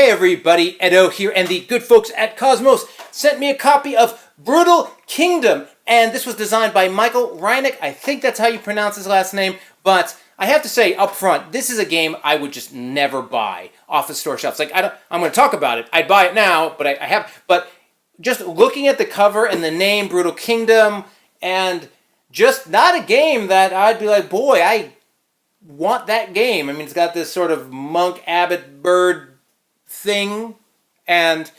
Hey everybody, Edo here, and the good folks at Cosmos sent me a copy of Brutal Kingdom, and this was designed by Michael Rieneck. I think that's how you pronounce his last name, but I have to say up front, this is a game I would just never buy off the store shelves. Like, I'm going to talk about it. I'd buy it now, but just looking at the cover and the name Brutal Kingdom, and just not a game that I'd be like, boy, I want that game. I mean, it's got this sort of monk abbot bird thing, and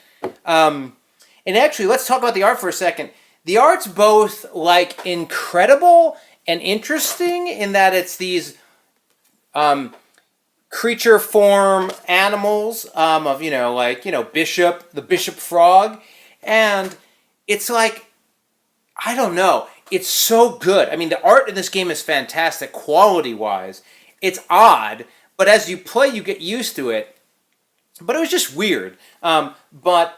actually, let's talk about the art for a second. The art's both like incredible and interesting in that it's these creature form animals of Bishop, the Bishop Frog, and it's like, I don't know, it's so good. I mean, the art in this game is fantastic quality wise. It's odd, but as you play, you get used to it. But it was just weird. But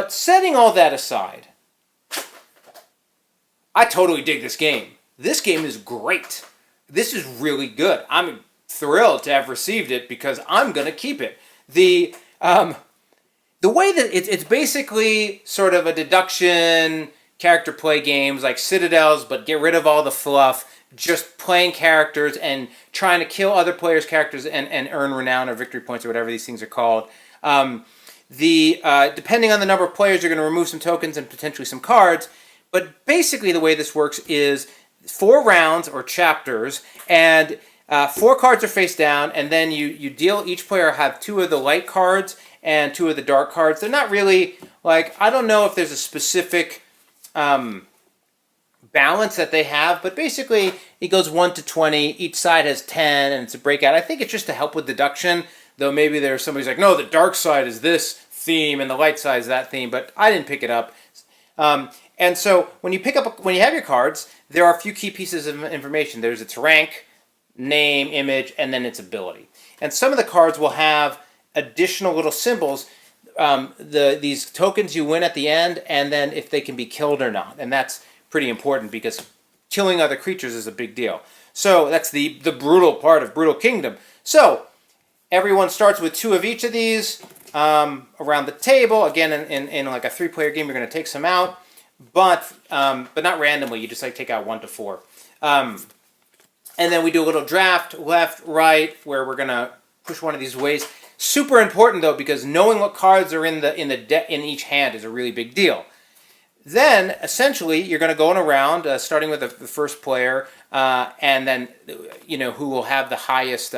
setting all that aside, I totally dig this game. This game is great. This is really good. I'm thrilled to have received it because I'm going to keep it. The way that it's basically sort of a deduction character play games like Citadels, but get rid of all the fluff, just playing characters and trying to kill other players' characters and earn renown or victory points or whatever these things are called. Depending on the number of players, you're going to remove some tokens and potentially some cards. But basically the way this works is 4 rounds or chapters, and 4 cards are face down, and then you deal, each player have 2 of the light cards and 2 of the dark cards. They're not really, like, I don't know if there's a specific balance that they have, but basically it goes 1 to 20. Each side has 10, and it's a breakout. I think it's just to help with deduction, though maybe there's somebody's like, no, the dark side is this theme and the light side is that theme, but I didn't pick it up. And so when you have your cards, there are a few key pieces of information. There's its rank, name, image, and then its ability. And some of the cards will have additional little symbols, these tokens you win at the end, and then if they can be killed or not. And that's pretty important because killing other creatures is a big deal. So that's the brutal part of Brutal Kingdom. So everyone starts with 2 of each of these around the table. Again, in like a 3-player game, you're going to take some out, but not randomly. You just like take out 1 to 4. And then we do a little draft, left, right, where we're going to push one of these ways. Super important though, because knowing what cards are in each hand is a really big deal. Then essentially you're going to go in a round, starting with the first player, and then who will have the highest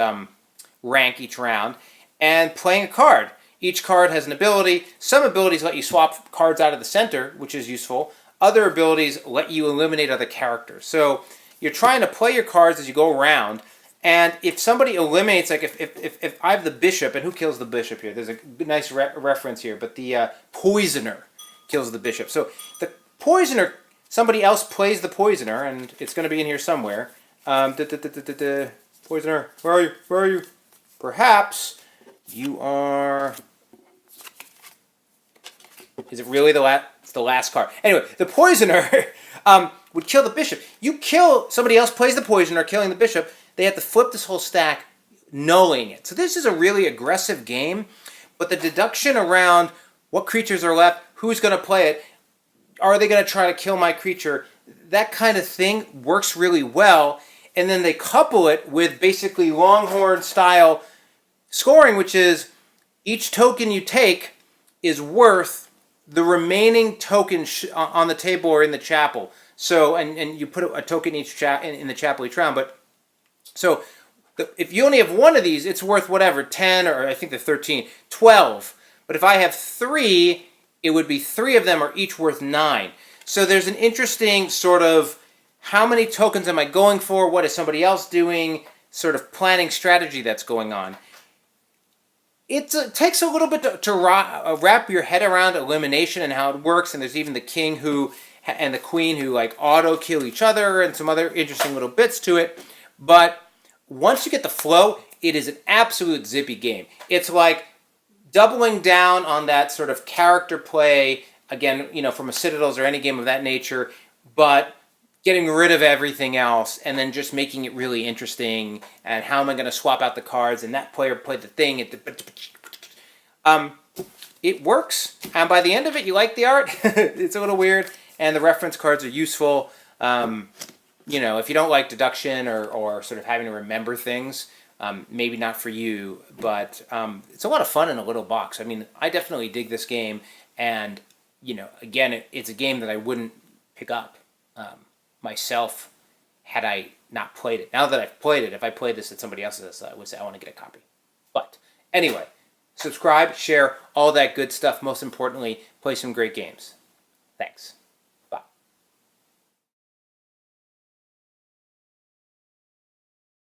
rank each round, and playing a card. Each card has an ability. Some abilities let you swap cards out of the center, which is useful. Other abilities let you eliminate other characters. So you're trying to play your cards as you go around, and if somebody eliminates, like if I have the bishop, and who kills the bishop here? There's a nice reference here, but the poisoner kills the bishop. So the poisoner, somebody else plays the poisoner, and it's going to be in here somewhere. Poisoner, where are you? Where are you? Perhaps you are... Is it really the last? It's the last card. Anyway, the poisoner would kill the bishop. You kill, somebody else plays the poisoner, killing the bishop. They have to flip this whole stack, knowing it. So this is a really aggressive game, but the deduction around what creatures are left, who's going to play it, are they going to try to kill my creature, that kind of thing works really well. And then they couple it with basically Longhorn style scoring, which is each token you take is worth the remaining token on the table or in the chapel. So, and you put a token each in the chapel each round. But so if you only have 1 of these, it's worth whatever, 10, or I think they're 13, 12. But if I have 3, it would be 3 of them are each worth 9. So there's an interesting sort of how many tokens am I going for? What is somebody else doing? Sort of planning strategy that's going on. It takes a little bit to wrap your head around elimination and how it works. And there's even the king and the queen who like auto kill each other and some other interesting little bits to it. But once you get the flow, it is an absolute zippy game. It's like doubling down on that sort of character play, again, from a Citadels or any game of that nature, but getting rid of everything else and then just making it really interesting. And how am I going to swap out the cards? And that player played the thing. it works. And by the end of it, you like the art. It's a little weird. And the reference cards are useful. If you don't like deduction or sort of having to remember things, maybe not for you. But it's a lot of fun in a little box. I mean, I definitely dig this game. And, again, it's a game that I wouldn't pick up myself had I not played it. Now that I've played it, if I played this at somebody else's, I would say I want to get a copy. But anyway, subscribe, share, all that good stuff. Most importantly, play some great games. Thanks.